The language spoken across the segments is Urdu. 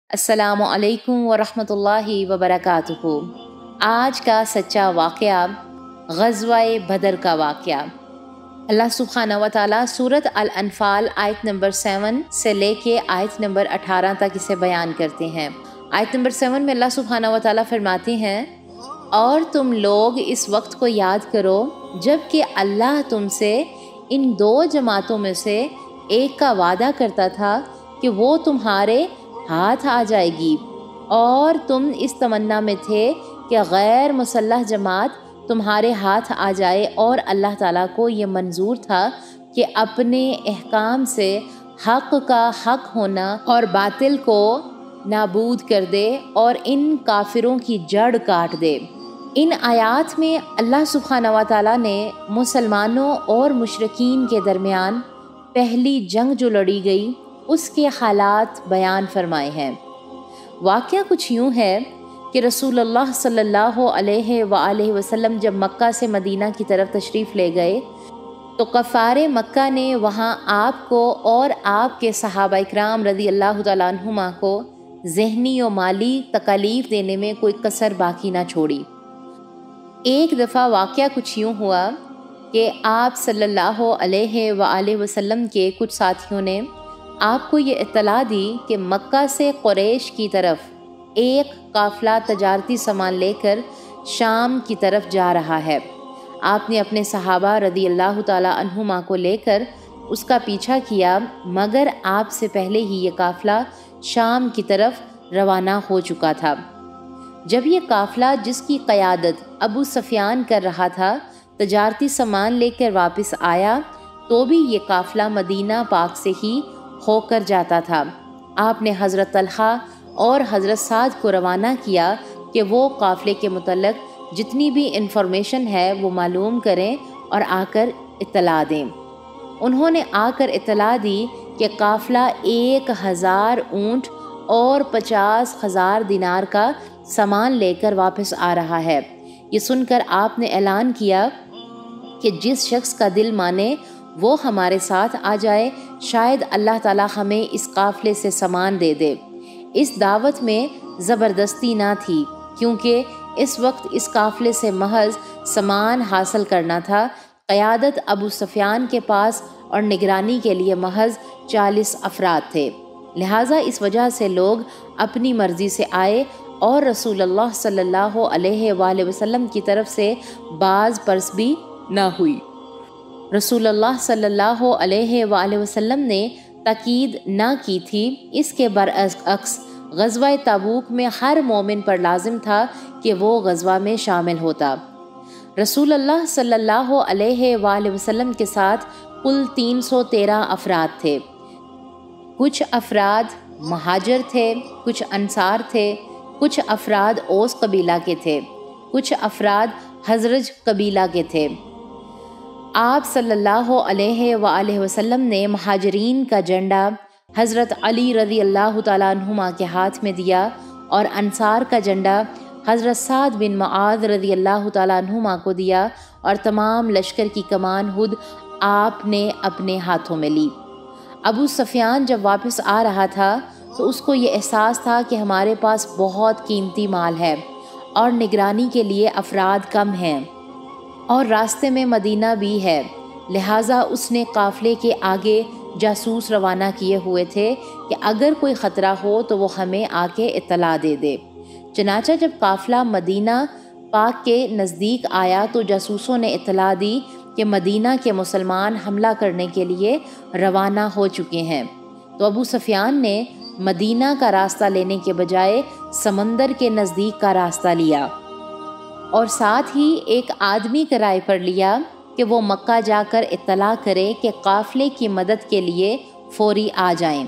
السلام علیکم ورحمۃ اللہ وبرکاتہ۔ آج کا سچا واقعہ غزوہ بدر کا واقعہ۔ اللہ سبحانہ و تعالیٰ سورۃ الانفال آیت نمبر 7 سے لے کے آیت نمبر 18 تک اسے بیان کرتے ہیں۔ آیت نمبر 7 میں اللہ سبحانہ و تعالیٰ فرماتے ہیں، اور تم لوگ اس وقت کو یاد کرو جب کہ اللہ تم سے ان دو جماعتوں میں سے ایک کا وعدہ کرتا تھا کہ وہ تمہارے ہاتھ آ جائے گی، اور تم اس تمنا میں تھے کہ غیر مسلح جماعت تمہارے ہاتھ آ جائے، اور اللہ تعالیٰ کو یہ منظور تھا کہ اپنے احکام سے حق کا حق ہونا اور باطل کو نابود کر دے اور ان کافروں کی جڑ کاٹ دے۔ ان آیات میں اللہ سبحانہ و تعالیٰ نے مسلمانوں اور مشرکین کے درمیان پہلی جنگ جو لڑی گئی اس کے حالات بیان فرمائے ہیں۔ واقعہ کچھ یوں ہے کہ رسول اللہ صلی اللہ علیہ وآلہ وسلم جب مکہ سے مدینہ کی طرف تشریف لے گئے تو کفار مکہ نے وہاں آپ کو اور آپ کے صحابہ اکرام رضی اللہ تعالیٰ عنہما کو ذہنی و مالی تکالیف دینے میں کوئی کسر باقی نہ چھوڑی۔ ایک دفعہ واقعہ کچھ یوں ہوا کہ آپ صلی اللہ علیہ وآلہ وسلم کے کچھ ساتھیوں نے آپ کو یہ اطلاع دی کہ مکہ سے قریش کی طرف ایک قافلہ تجارتی سامان لے کر شام کی طرف جا رہا ہے۔ آپ نے اپنے صحابہ رضی اللہ تعالیٰ عنہما کو لے کر اس کا پیچھا کیا، مگر آپ سے پہلے ہی یہ قافلہ شام کی طرف روانہ ہو چکا تھا۔ جب یہ قافلہ جس کی قیادت ابو سفیان کر رہا تھا تجارتی سامان لے کر واپس آیا تو بھی یہ قافلہ مدینہ پاک سے ہی ہو کر جاتا تھا۔ آپ نے حضرت طلحہ اور حضرت سعد کو روانہ کیا کہ وہ قافلے کے متعلق جتنی بھی انفارمیشن ہے وہ معلوم کریں اور آ کر اطلاع دیں۔ انہوں نے آ کر اطلاع دی کہ قافلہ 1000 اونٹ اور 50,000 دینار کا سامان لے کر واپس آ رہا ہے۔ یہ سن کر آپ نے اعلان کیا کہ جس شخص کا دل مانے وہ ہمارے ساتھ آ جائے، شاید اللہ تعالیٰ ہمیں اس قافلے سے سامان دے دے۔ اس دعوت میں زبردستی نہ تھی، کیونکہ اس وقت اس قافلے سے محض سامان حاصل کرنا تھا۔ قیادت ابو سفیان کے پاس اور نگرانی کے لیے محض 40 افراد تھے، لہٰذا اس وجہ سے لوگ اپنی مرضی سے آئے اور رسول اللہ صلی اللہ علیہ وآلہ وسلم کی طرف سے باز پرس بھی نہ ہوئی۔ رسول اللہ صلی اللہ علیہ وآلہ وسلم نے تاکید نہ کی تھی۔ اس کے برعکس غزوہ تبوک میں ہر مومن پر لازم تھا کہ وہ غزوہ میں شامل ہوتا۔ رسول اللہ صلی اللہ علیہ وآلہ وسلم کے ساتھ کل 313 افراد تھے۔ کچھ افراد مہاجر تھے، کچھ انصار تھے، کچھ افراد اوس قبیلہ کے تھے، کچھ افراد حزرج قبیلہ کے تھے۔ آپ صلی اللہ علیہ وآلہ وسلم نے مہاجرین کا جھنڈا حضرت علی رضی اللہ تعالیٰ عنہما کے ہاتھ میں دیا، اور انصار کا جھنڈا حضرت سعد بن معاذ رضی اللہ تعالیٰ عنہما کو دیا، اور تمام لشکر کی کمان خود آپ نے اپنے ہاتھوں میں لی۔ ابو سفیان جب واپس آ رہا تھا تو اس کو یہ احساس تھا کہ ہمارے پاس بہت قیمتی مال ہے اور نگرانی کے لیے افراد کم ہیں، اور راستے میں مدینہ بھی ہے، لہٰذا اس نے قافلے کے آگے جاسوس روانہ کیے ہوئے تھے کہ اگر کوئی خطرہ ہو تو وہ ہمیں آ کے اطلاع دے دے۔ چنانچہ جب قافلہ مدینہ پاک کے نزدیک آیا تو جاسوسوں نے اطلاع دی کہ مدینہ کے مسلمان حملہ کرنے کے لیے روانہ ہو چکے ہیں، تو ابو سفیان نے مدینہ کا راستہ لینے کے بجائے سمندر کے نزدیک کا راستہ لیا، اور ساتھ ہی ایک آدمی کرائے پر لیا کہ وہ مکہ جا کر اطلاع کرے کہ قافلے کی مدد کے لیے فوری آ جائیں،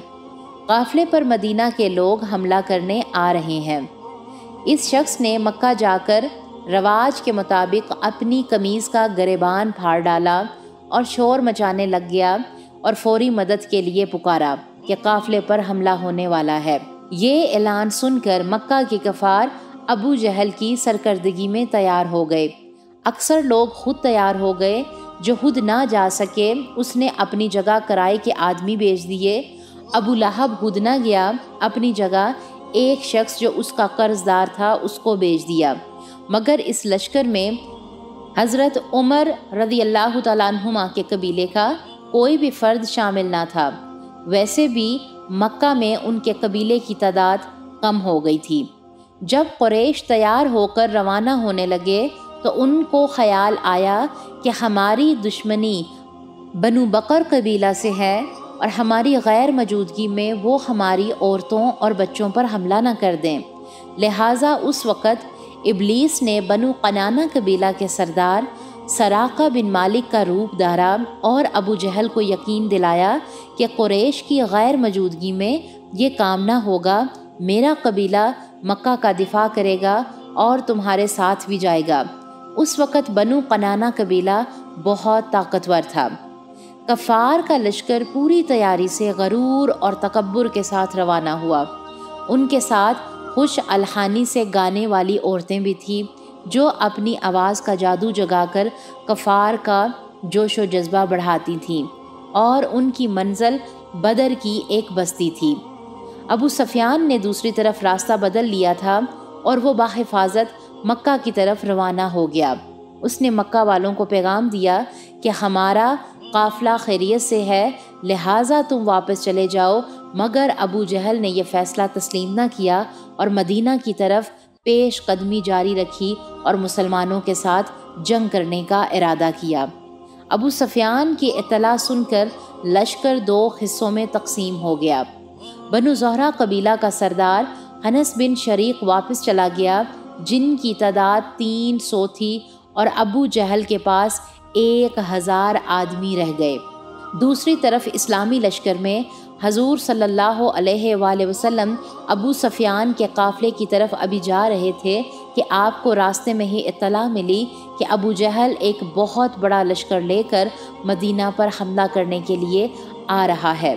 قافلے پر مدینہ کے لوگ حملہ کرنے آ رہے ہیں۔ اس شخص نے مکہ جا کر رواج کے مطابق اپنی قمیض کا گریبان پھاڑ ڈالا اور شور مچانے لگ گیا اور فوری مدد کے لیے پکارا کہ قافلے پر حملہ ہونے والا ہے۔ یہ اعلان سن کر مکہ کے کفار ابو جہل کی سرکردگی میں تیار ہو گئے۔ اکثر لوگ خود تیار ہو گئے، جو خود نہ جا سکے اس نے اپنی جگہ کرائے کے آدمی بھیج دیے۔ ابو لہب خود نہ گیا، اپنی جگہ ایک شخص جو اس کا قرض دار تھا اس کو بیچ دیا، مگر اس لشکر میں حضرت عمر رضی اللہ تعالیٰ عنہما کے قبیلے کا کوئی بھی فرد شامل نہ تھا۔ ویسے بھی مکہ میں ان کے قبیلے کی تعداد کم ہو گئی تھی۔ جب قریش تیار ہو کر روانہ ہونے لگے تو ان کو خیال آیا کہ ہماری دشمنی بنو بکر قبیلہ سے ہے اور ہماری غیر موجودگی میں وہ ہماری عورتوں اور بچوں پر حملہ نہ کر دیں، لہٰذا اس وقت ابلیس نے بنو قنانہ قبیلہ کے سردار سراقہ بن مالک کا روپ دھارا اور ابو جہل کو یقین دلایا کہ قریش کی غیر موجودگی میں یہ کام نہ ہوگا، میرا قبیلہ مکہ کا دفاع کرے گا اور تمہارے ساتھ بھی جائے گا۔ اس وقت بنو قنانہ قبیلہ بہت طاقتور تھا۔ کفار کا لشکر پوری تیاری سے غرور اور تکبر کے ساتھ روانہ ہوا۔ ان کے ساتھ خوش الحانی سے گانے والی عورتیں بھی تھیں جو اپنی آواز کا جادو جگا کر کفار کا جوش و جذبہ بڑھاتی تھیں، اور ان کی منزل بدر کی ایک بستی تھی۔ ابو سفیان نے دوسری طرف راستہ بدل لیا تھا اور وہ بحفاظت مکہ کی طرف روانہ ہو گیا۔ اس نے مکہ والوں کو پیغام دیا کہ ہمارا قافلہ خیریت سے ہے، لہٰذا تم واپس چلے جاؤ، مگر ابو جہل نے یہ فیصلہ تسلیم نہ کیا اور مدینہ کی طرف پیش قدمی جاری رکھی اور مسلمانوں کے ساتھ جنگ کرنے کا ارادہ کیا۔ ابو سفیان کی اطلاع سن کر لشکر دو حصوں میں تقسیم ہو گیا۔ بنو زہرہ قبیلہ کا سردار انس بن شریق واپس چلا گیا، جن کی تعداد 300 تھی، اور ابو جہل کے پاس 1000 آدمی رہ گئے۔ دوسری طرف اسلامی لشکر میں حضور صلی اللہ علیہ وآلہ وسلم ابو سفیان کے قافلے کی طرف ابھی جا رہے تھے کہ آپ کو راستے میں ہی اطلاع ملی کہ ابو جہل ایک بہت بڑا لشکر لے کر مدینہ پر حملہ کرنے کے لیے آ رہا ہے۔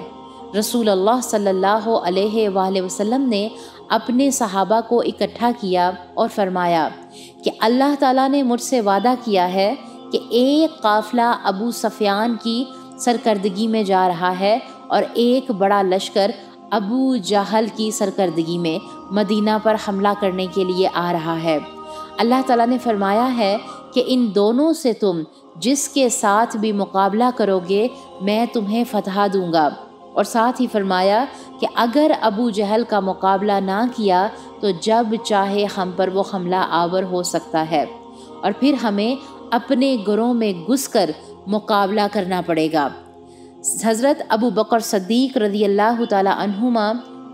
رسول اللہ صلی اللہ علیہ وآلہ وسلم نے اپنے صحابہ کو اکٹھا کیا اور فرمایا کہ اللہ تعالیٰ نے مجھ سے وعدہ کیا ہے کہ ایک قافلہ ابو سفیان کی سرکردگی میں جا رہا ہے اور ایک بڑا لشکر ابو جہل کی سرکردگی میں مدینہ پر حملہ کرنے کے لیے آ رہا ہے۔ اللہ تعالیٰ نے فرمایا ہے کہ ان دونوں سے تم جس کے ساتھ بھی مقابلہ کرو گے میں تمہیں فتح دوں گا، اور ساتھ ہی فرمایا کہ اگر ابو جہل کا مقابلہ نہ کیا تو جب چاہے ہم پر وہ حملہ آور ہو سکتا ہے، اور پھر ہمیں اپنے گھروں میں گھس کر مقابلہ کرنا پڑے گا۔ حضرت ابو بکر صدیق رضی اللہ تعالیٰ عنہما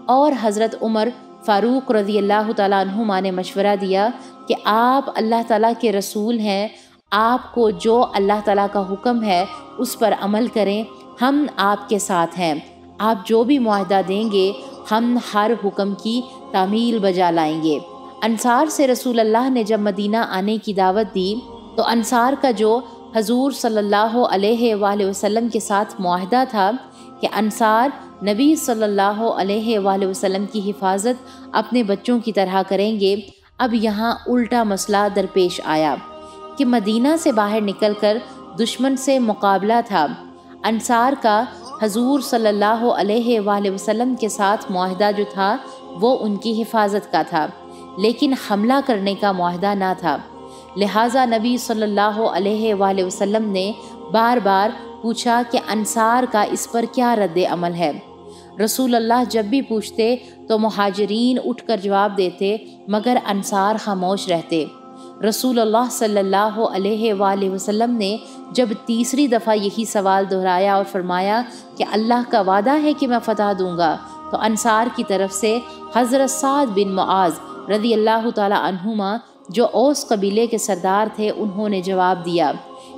اور حضرت عمر فاروق رضی اللہ تعالیٰ عنہما نے مشورہ دیا کہ آپ اللہ تعالیٰ کے رسول ہیں، آپ کو جو اللہ تعالیٰ کا حکم ہے اس پر عمل کریں، ہم آپ کے ساتھ ہیں، آپ جو بھی معاہدہ دیں گے ہم ہر حکم کی تعمیل بجا لائیں گے۔ انصار سے رسول اللہ نے جب مدینہ آنے کی دعوت دی تو انصار کا جو حضور صلی اللہ علیہ وآلہ وسلم کے ساتھ معاہدہ تھا کہ انصار نبی صلی اللہ علیہ وآلہ وسلم کی حفاظت اپنے بچوں کی طرح کریں گے، اب یہاں الٹا مسئلہ درپیش آیا کہ مدینہ سے باہر نکل کر دشمن سے مقابلہ تھا۔ انصار کا حضور صلی اللہ علیہ وآلہ وسلم کے ساتھ معاہدہ جو تھا وہ ان کی حفاظت کا تھا، لیکن حملہ کرنے کا معاہدہ نہ تھا، لہٰذا نبی صلی اللہ علیہ وآلہ وسلم نے بار بار پوچھا کہ انصار کا اس پر کیا رد عمل ہے۔ رسول اللہ جب بھی پوچھتے تو مہاجرین اٹھ کر جواب دیتے مگر انصار خاموش رہتے۔ رسول اللہ صلی اللہ علیہ وآلہ وسلم نے جب تیسری دفعہ یہی سوال دہرایا اور فرمایا کہ اللہ کا وعدہ ہے کہ میں فتح دوں گا، تو انصار کی طرف سے حضرت سعد بن معاذ رضی اللہ تعالی عنہما جو اوس قبیلے کے سردار تھے انہوں نے جواب دیا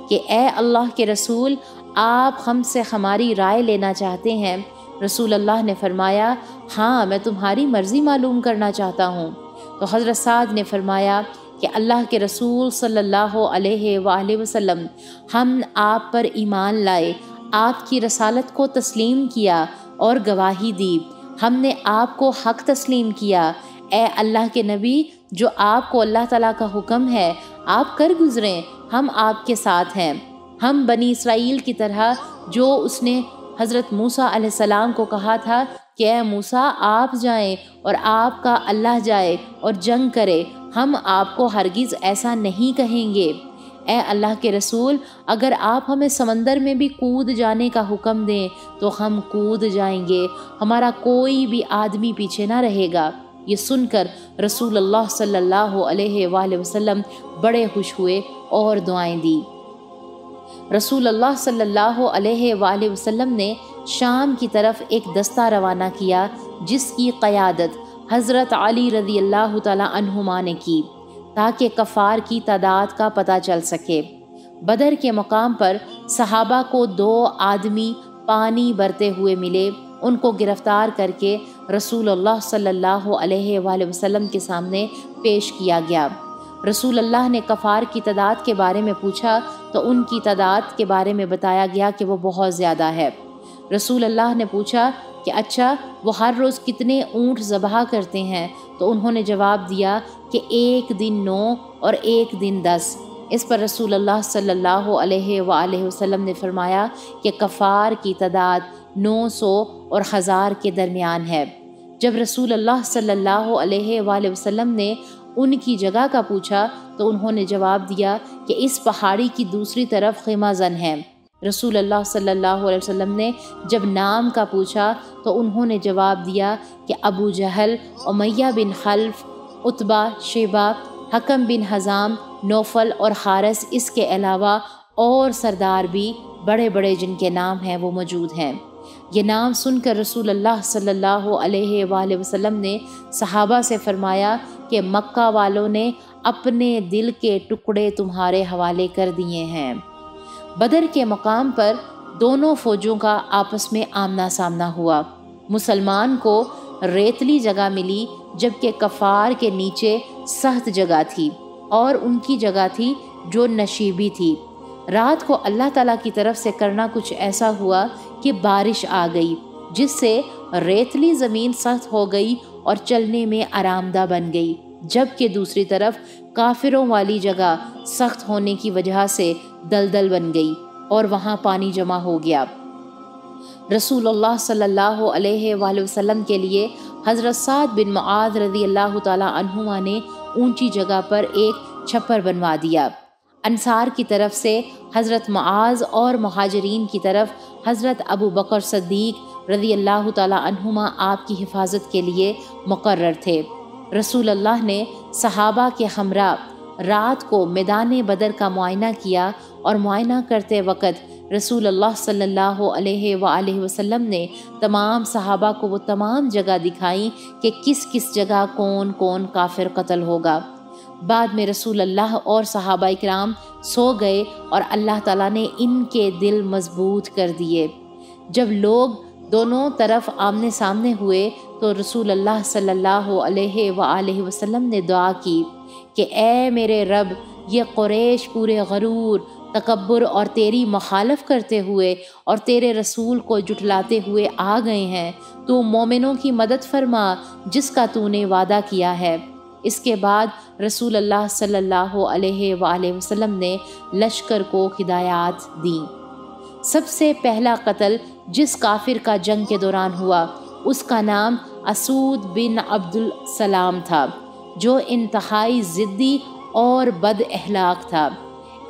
کہ اے اللہ کے رسول، آپ ہم سے ہماری رائے لینا چاہتے ہیں؟ رسول اللہ نے فرمایا ہاں، میں تمہاری مرضی معلوم کرنا چاہتا ہوں۔ تو حضرت سعد نے فرمایا کہ اللہ کے رسول صلی اللہ علیہ وآلہ وسلم، ہم آپ پر ایمان لائے، آپ کی رسالت کو تسلیم کیا اور گواہی دی، ہم نے آپ کو حق تسلیم کیا۔ اے اللہ کے نبی، جو آپ کو اللہ تعالیٰ کا حکم ہے آپ کر گزریں، ہم آپ کے ساتھ ہیں۔ ہم بنی اسرائیل کی طرح جو اس نے حضرت موسیٰ علیہ السلام کو کہا تھا کہ اے موسیٰ آپ جائیں اور آپ کا اللہ جائے اور جنگ کرے، ہم آپ کو ہرگز ایسا نہیں کہیں گے۔ اے اللہ کے رسول، اگر آپ ہمیں سمندر میں بھی کود جانے کا حکم دیں تو ہم کود جائیں گے، ہمارا کوئی بھی آدمی پیچھے نہ رہے گا۔ یہ سن کر رسول اللہ صلی اللہ علیہ وآلہ وسلم بڑے خوش ہوئے اور دعائیں دی۔ رسول اللہ صلی اللہ علیہ وآلہ وسلم نے شام کی طرف ایک دستہ روانہ کیا جس کی قیادت حضرت علی رضی اللہ تعالی عنہما نے کی تاکہ کفار کی تعداد کا پتہ چل سکے۔ بدر کے مقام پر صحابہ کو 2 آدمی پانی بھرتے ہوئے ملے، ان کو گرفتار کر کے رسول اللہ صلی اللہ علیہ وآلہ وسلم کے سامنے پیش کیا گیا۔ رسول اللہ نے کفار کی تعداد کے بارے میں پوچھا تو ان کی تعداد کے بارے میں بتایا گیا کہ وہ بہت زیادہ ہے۔ رسول اللہ نے پوچھا کہ اچھا وہ ہر روز کتنے اونٹ ذبح کرتے ہیں؟ تو انہوں نے جواب دیا کہ ایک دن 9 اور ایک دن 10۔ اس پر رسول اللہ صلی اللہ علیہ وآلہ وسلم نے فرمایا کہ کفار کی تعداد 900 اور 1000 کے درمیان ہے۔ جب رسول اللہ صلی اللہ علیہ وآلہ وسلم نے ان کی جگہ کا پوچھا تو انہوں نے جواب دیا کہ اس پہاڑی کی دوسری طرف خیمہ زن ہے۔ رسول اللہ صلی اللہ علیہ وسلم نے جب نام کا پوچھا تو انہوں نے جواب دیا کہ ابو جہل، امیہ بن خلف، عتبہ، شیبہ، حکم بن حزام، نوفل اور حارث، اس کے علاوہ اور سردار بھی بڑے بڑے جن کے نام ہیں وہ موجود ہیں۔ یہ نام سن کر رسول اللہ صلی اللہ علیہ وآلہ وسلم نے صحابہ سے فرمایا کہ مکہ والوں نے اپنے دل کے ٹکڑے تمہارے حوالے کر دیے ہیں۔ بدر کے مقام پر دونوں فوجوں کا آپس میں آمنا سامنا ہوا۔ مسلمان کو ریتلی جگہ ملی جبکہ کفار کے نیچے سخت جگہ تھی اور ان کی جگہ تھی جو نشیبی تھی۔ رات کو اللہ تعالیٰ کی طرف سے کرنا کچھ ایسا ہوا کہ بارش آ گئی جس سے ریتلی زمین سخت ہو گئی اور چلنے میں آرام دہ بن گئی، جبکہ دوسری طرف کافروں والی جگہ سخت ہونے کی وجہ سے دلدل بن گئی اور وہاں پانی جمع ہو گیا۔ رسول اللہ صلی اللہ علیہ وآلہ وسلم کے لیے حضرت سعد بن معاذ رضی اللہ تعالی عنہما نے اونچی جگہ پر ایک چھپر بنوا دیا۔ انصار کی طرف سے حضرت معاذ اور مہاجرین کی طرف حضرت ابو بکر صدیق رضی اللہ تعالی عنہما آپ کی حفاظت کے لیے مقرر تھے۔ رسول اللہ نے صحابہ کے ہمراہ رات کو میدان بدر کا معائنہ کیا اور معائنہ کرتے وقت رسول اللہ صلی اللہ علیہ وآلہ وسلم نے تمام صحابہ کو وہ تمام جگہ دکھائیں کہ کس کس جگہ کون کون کافر قتل ہوگا۔ بعد میں رسول اللہ اور صحابہ اکرام سو گئے اور اللہ تعالیٰ نے ان کے دل مضبوط کر دیے۔ جب لوگ دونوں طرف آمنے سامنے ہوئے تو رسول اللہ صلی اللہ علیہ وآلہ وسلم نے دعا کی کہ اے میرے رب، یہ قریش پورے غرور، تکبر اور تیری مخالف کرتے ہوئے اور تیرے رسول کو جھٹلاتے ہوئے آ گئے ہیں، تو مومنوں کی مدد فرما جس کا تو نے وعدہ کیا ہے۔ اس کے بعد رسول اللہ صلی اللہ علیہ وآلہ وسلم نے لشکر کو ہدایات دیں۔ سب سے پہلا قتل جس کافر کا جنگ کے دوران ہوا اس کا نام اسود بن عبد السلام تھا، جو انتہائی ضدی اور بد اخلاق تھا۔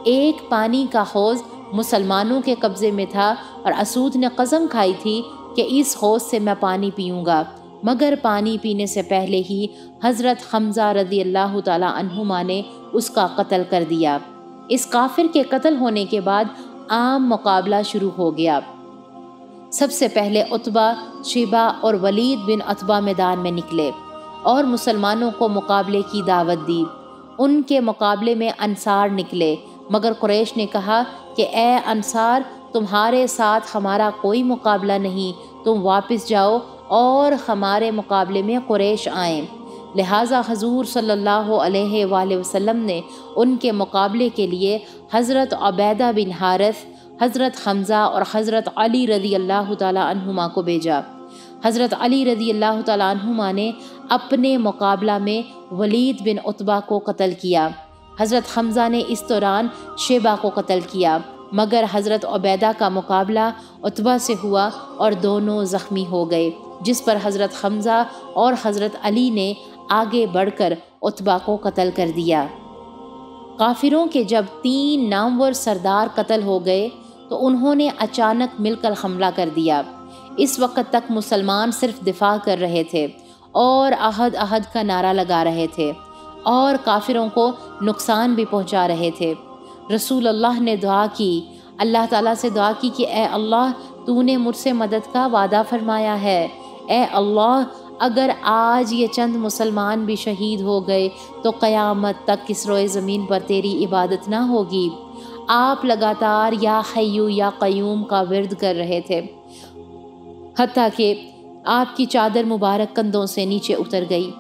ایک پانی کا حوض مسلمانوں کے قبضے میں تھا اور اسود نے قسم کھائی تھی کہ اس حوض سے میں پانی پیوں گا، مگر پانی پینے سے پہلے ہی حضرت حمزہ رضی اللہ تعالی عنہما نے اس کا قتل کر دیا۔ اس کافر کے قتل ہونے کے بعد عام مقابلہ شروع ہو گیا۔ سب سے پہلے عتبہ، شیبہ اور ولید بن عتبہ میدان میں نکلے اور مسلمانوں کو مقابلے کی دعوت دی۔ ان کے مقابلے میں انصار نکلے، مگر قریش نے کہا کہ اے انصار، تمہارے ساتھ ہمارا کوئی مقابلہ نہیں، تم واپس جاؤ اور ہمارے مقابلے میں قریش آئیں۔ لہٰذا حضور صلی اللہ علیہ وآلہ وسلم نے ان کے مقابلے کے لیے حضرت عبیدہ بن حارث، حضرت حمزہ اور حضرت علی رضی اللہ تعالی عنہما کو بھیجا۔ حضرت علی رضی اللہ تعالی عنہما نے اپنے مقابلہ میں ولید بن عتبہ کو قتل کیا۔ حضرت حمزہ نے اس دوران شیبہ کو قتل کیا، مگر حضرت عبیدہ کا مقابلہ عتبہ سے ہوا اور دونوں زخمی ہو گئے، جس پر حضرت حمزہ اور حضرت علی نے آگے بڑھ کر عتبہ کو قتل کر دیا۔ کافروں کے جب 3 نامور سردار قتل ہو گئے تو انہوں نے اچانک مل کر حملہ کر دیا۔ اس وقت تک مسلمان صرف دفاع کر رہے تھے اور عہد عہد کا نعرہ لگا رہے تھے اور کافروں کو نقصان بھی پہنچا رہے تھے۔ رسول اللہ نے دعا کی، اللہ تعالیٰ سے دعا کی کہ اے اللہ، تو نے مجھ سے مدد کا وعدہ فرمایا ہے، اے اللہ اگر آج یہ چند مسلمان بھی شہید ہو گئے تو قیامت تک اس روئے زمین پر تیری عبادت نہ ہوگی۔ آپ لگاتار یا حیو یا قیوم کا ورد کر رہے تھے، حتیٰ کہ آپ کی چادر مبارک کندھوں سے نیچے اتر گئی۔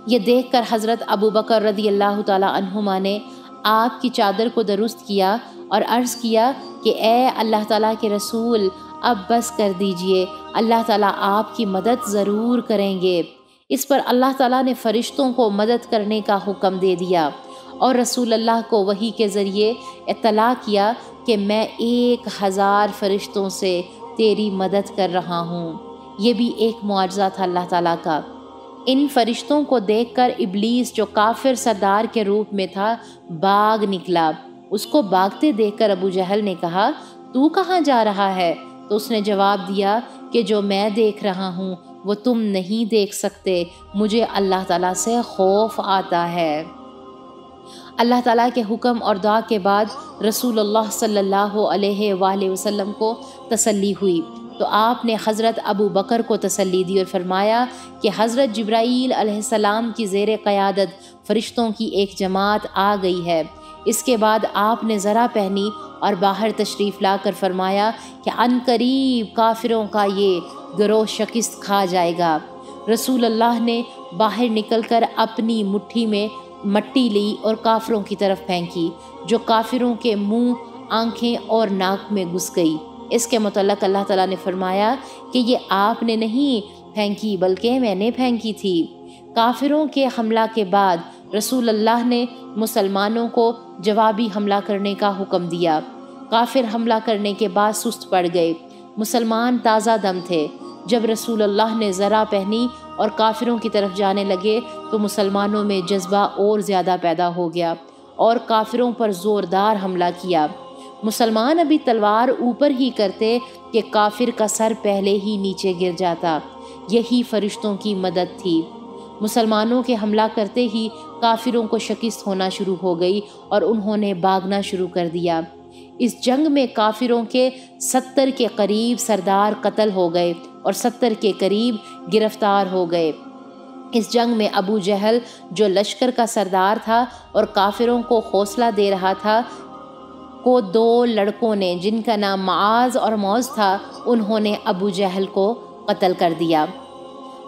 یہ دیکھ کر حضرت ابو بکر رضی اللہ تعالی عنہما نے آپ کی چادر کو درست کیا اور عرض کیا کہ اے اللہ تعالیٰ کے رسول، اب بس کر دیجئے، اللہ تعالیٰ آپ کی مدد ضرور کریں گے۔ اس پر اللہ تعالیٰ نے فرشتوں کو مدد کرنے کا حکم دے دیا اور رسول اللہ کو وحی کے ذریعے اطلاع کیا کہ میں 1000 فرشتوں سے تیری مدد کر رہا ہوں۔ یہ بھی ایک معجزہ تھا اللہ تعالیٰ کا۔ ان فرشتوں کو دیکھ کر ابلیس جو کافر سردار کے روپ میں تھا بھاگ نکلا۔ اس کو بھاگتے دیکھ کر ابو جہل نے کہا، تو کہاں جا رہا ہے؟ تو اس نے جواب دیا کہ جو میں دیکھ رہا ہوں وہ تم نہیں دیکھ سکتے، مجھے اللہ تعالیٰ سے خوف آتا ہے۔ اللہ تعالیٰ کے حکم اور دعا کے بعد رسول اللہ صلی اللہ علیہ وآلہ وسلم کو تسلی ہوئی تو آپ نے حضرت ابو بکر کو تسلی دی اور فرمایا کہ حضرت جبرائیل علیہ السلام کی زیر قیادت فرشتوں کی ایک جماعت آ گئی ہے۔ اس کے بعد آپ نے ذرا پہنی اور باہر تشریف لا کر فرمایا کہ عن قریب کافروں کا یہ گروہ شکست کھا جائے گا۔ رسول اللہ نے باہر نکل کر اپنی مٹھی میں مٹی لی اور کافروں کی طرف پھینکی، جو کافروں کے منہ، آنکھیں اور ناک میں گھس گئی۔ اس کے متعلق اللہ تعالیٰ نے فرمایا کہ یہ آپ نے نہیں پھینکی بلکہ میں نے پھینکی تھی۔ کافروں کے حملہ کے بعد رسول اللہ نے مسلمانوں کو جوابی حملہ کرنے کا حکم دیا۔ کافر حملہ کرنے کے بعد سست پڑ گئے، مسلمان تازہ دم تھے۔ جب رسول اللہ نے ذرا پہنی اور کافروں کی طرف جانے لگے تو مسلمانوں میں جذبہ اور زیادہ پیدا ہو گیا اور کافروں پر زوردار حملہ کیا۔ مسلمان ابھی تلوار اوپر ہی کرتے کہ کافر کا سر پہلے ہی نیچے گر جاتا۔ یہی فرشتوں کی مدد تھی۔ مسلمانوں کے حملہ کرتے ہی کافروں کو شکست ہونا شروع ہو گئی اور انہوں نے بھاگنا شروع کر دیا۔ اس جنگ میں کافروں کے 70 کے قریب سردار قتل ہو گئے اور 70 کے قریب گرفتار ہو گئے۔ اس جنگ میں ابو جہل جو لشکر کا سردار تھا اور کافروں کو حوصلہ دے رہا تھا کو 2 لڑکوں نے جن کا نام معاذ اور موز تھا، انہوں نے ابو جہل کو قتل کر دیا۔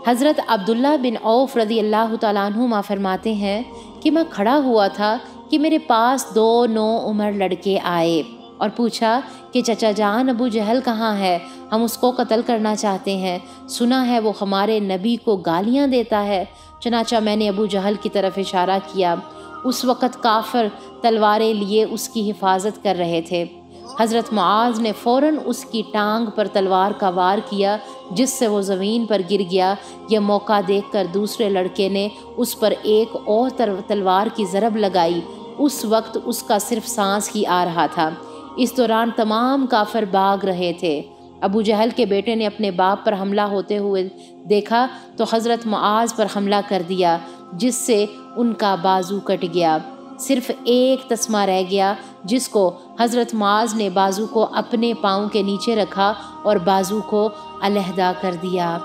حضرت عبداللہ بن عوف رضی اللہ تعالیٰ عنہما فرماتے ہیں کہ میں کھڑا ہوا تھا کہ میرے پاس 2 نوعمر لڑکے آئے اور پوچھا کہ چچا جان ابو جہل کہاں ہے؟ ہم اس کو قتل کرنا چاہتے ہیں، سنا ہے وہ ہمارے نبی کو گالیاں دیتا ہے۔ چنانچہ میں نے ابو جہل کی طرف اشارہ کیا۔ اس وقت کافر تلواریں لیے اس کی حفاظت کر رہے تھے۔ حضرت معاذ نے فوراً اس کی ٹانگ پر تلوار کا وار کیا جس سے وہ زمین پر گر گیا۔ یہ موقع دیکھ کر دوسرے لڑکے نے اس پر ایک اور تلوار کی ضرب لگائی۔ اس وقت اس کا صرف سانس ہی آ رہا تھا۔ اس دوران تمام کافر بھاگ رہے تھے۔ ابو جہل کے بیٹے نے اپنے باپ پر حملہ ہوتے ہوئے دیکھا تو حضرت معاذ پر حملہ کر دیا جس سے ان کا بازو کٹ گیا۔ صرف ایک تسمہ رہ گیا جس کو حضرت معاذ نے بازو کو اپنے پاؤں کے نیچے رکھا اور بازو کو علیحدہ کر دیا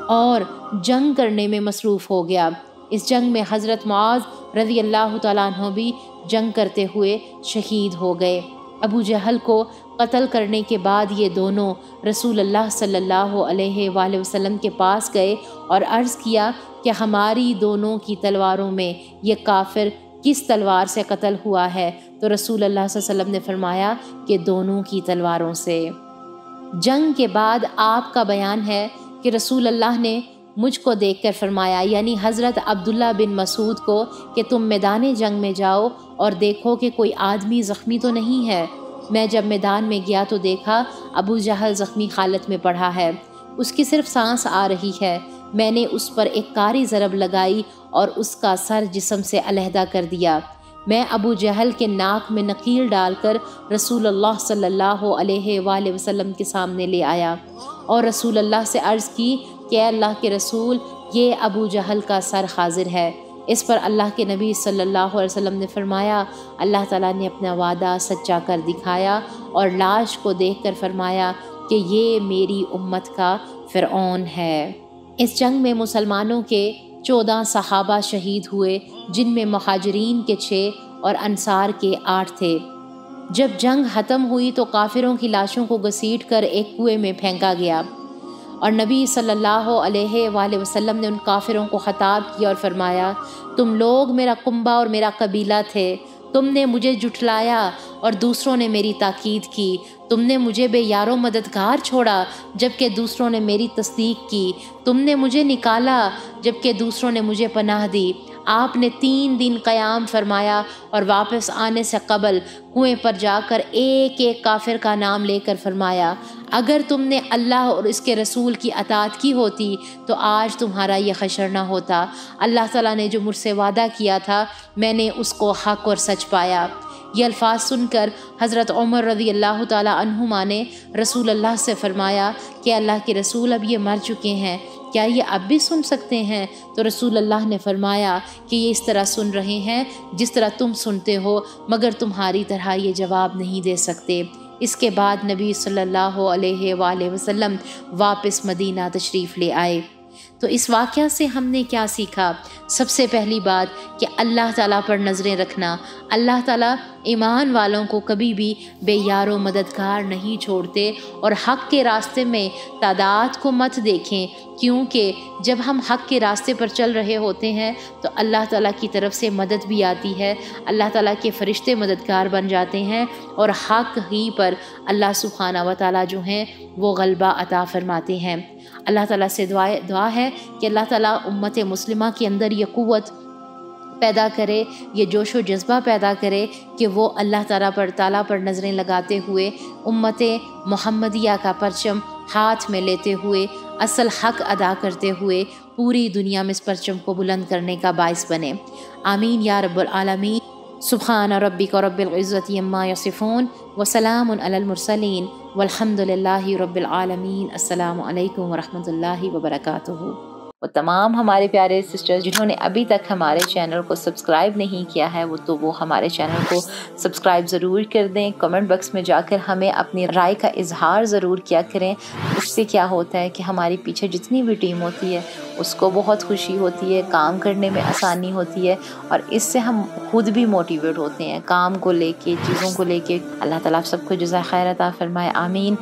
اور جنگ کرنے میں مصروف ہو گیا۔ اس جنگ میں حضرت معاذ رضی اللہ تعالیٰ عنہ بھی جنگ کرتے ہوئے شہید ہو گئے۔ ابو جہل کو قتل کرنے کے بعد یہ دونوں رسول اللہ صلی اللہ علیہ وآلہ وسلم کے پاس گئے اور عرض کیا کہ ہماری دونوں کی تلواروں میں یہ کافر کس تلوار سے قتل ہوا ہے؟ تو رسول اللہ صلی اللہ علیہ وسلم نے فرمایا کہ دونوں کی تلواروں سے۔ جنگ کے بعد آپ کا بیان ہے کہ رسول اللہ نے مجھ کو دیکھ کر فرمایا، یعنی حضرت عبداللہ بن مسعود کو، کہ تم میدان جنگ میں جاؤ اور دیکھو کہ کوئی آدمی زخمی تو نہیں ہے۔ میں جب میدان میں گیا تو دیکھا ابو جہل زخمی حالت میں پڑا ہے۔ اس کی صرف سانس آ رہی ہے۔ میں نے اس پر ایک کاری ضرب لگائی اور اس کا سر جسم سے علیحدہ کر دیا۔ میں ابو جہل کے ناک میں نقیل ڈال کر رسول اللہ صلی اللہ علیہ وآلہ وسلم کے سامنے لے آیا اور رسول اللہ سے عرض کی کہ اے اللہ کے رسول، یہ ابو جہل کا سر حاضر ہے۔ اس پر اللہ کے نبی صلی اللہ علیہ وسلم نے فرمایا، اللہ تعالیٰ نے اپنا وعدہ سچا کر دکھایا، اور لاش کو دیکھ کر فرمایا کہ یہ میری امت کا فرعون ہے۔ اس جنگ میں مسلمانوں کے 14 صحابہ شہید ہوئے، جن میں مہاجرین کے 6 اور انصار کے 8 تھے۔ جب جنگ ختم ہوئی تو کافروں کی لاشوں کو گھسیٹ کر ایک کنویں میں پھینکا گیا، اور نبی صلی اللہ علیہ وآلہ وسلم نے ان کافروں کو خطاب کیا اور فرمایا، تم لوگ میرا کنبہ اور میرا قبیلہ تھے، تم نے مجھے جھٹلایا اور دوسروں نے میری تاکید کی، تم نے مجھے بے یار و مددگار چھوڑا جبکہ دوسروں نے میری تصدیق کی، تم نے مجھے نکالا جبکہ دوسروں نے مجھے پناہ دی۔ آپ نے 3 دن قیام فرمایا اور واپس آنے سے قبل کنویں پر جا کر ایک ایک کافر کا نام لے کر فرمایا، اگر تم نے اللہ اور اس کے رسول کی اطاعت کی ہوتی تو آج تمہارا یہ حشر نہ ہوتا۔ اللہ تعالیٰ نے جو مجھ سے وعدہ کیا تھا میں نے اس کو حق اور سچ پایا۔ یہ الفاظ سن کر حضرت عمر رضی اللہ تعالیٰ عنہما نے رسول اللہ سے فرمایا کہ اللہ کے رسول اب یہ مر چکے ہیں، کیا یہ اب بھی سن سکتے ہیں؟ تو رسول اللہ نے فرمایا کہ یہ اس طرح سن رہے ہیں جس طرح تم سنتے ہو، مگر تمہاری طرح یہ جواب نہیں دے سکتے۔ اس کے بعد نبی صلی اللہ علیہ وآلہ وسلم واپس مدینہ تشریف لے آئے۔ تو اس واقعہ سے ہم نے کیا سیکھا؟ سب سے پہلی بات کہ اللہ تعالیٰ پر نظریں رکھنا۔ اللہ تعالیٰ ایمان والوں کو کبھی بھی بے یار و مددگار نہیں چھوڑتے، اور حق کے راستے میں تعداد کو مت دیکھیں، کیونکہ جب ہم حق کے راستے پر چل رہے ہوتے ہیں تو اللہ تعالیٰ کی طرف سے مدد بھی آتی ہے، اللہ تعالیٰ کے فرشتے مددگار بن جاتے ہیں، اور حق ہی پر اللہ سبحانہ و تعالیٰ جو ہیں وہ غلبہ عطا فرماتے ہیں۔ اللہ تعالیٰ سے دعا ہے کہ اللہ تعالیٰ امت مسلمہ کے اندر یہ قوت پیدا کرے، یہ جوش و جذبہ پیدا کرے کہ وہ اللہ تعالیٰ پر نظریں لگاتے ہوئے امت محمدیہ کا پرچم ہاتھ میں لیتے ہوئے اصل حق ادا کرتے ہوئے پوری دنیا میں اس پرچم کو بلند کرنے کا باعث بنے۔ آمین یا رب العالمین۔ سبحان ربک رب العزت عما یصفون وسلام علی المرسلین والحمد للہ رب العالمین۔ السلام علیکم ورحمۃ اللہ وبرکاتہ۔ وہ تمام ہمارے پیارے سسٹرز جنہوں نے ابھی تک ہمارے چینل کو سبسکرائب نہیں کیا ہے وہ ہمارے چینل کو سبسکرائب ضرور کر دیں۔ کمنٹ باکس میں جا کر ہمیں اپنی رائے کا اظہار ضرور کیا کریں۔ اس سے کیا ہوتا ہے کہ ہماری پیچھے جتنی بھی ٹیم ہوتی ہے اس کو بہت خوشی ہوتی ہے، کام کرنے میں آسانی ہوتی ہے، اور اس سے ہم خود بھی موٹیویٹ ہوتے ہیں کام کو لے کے، چیزوں کو لے کے۔ اللہ تعالیٰ آپ سب کو جزائے خیر عطا فرمائے، آمین۔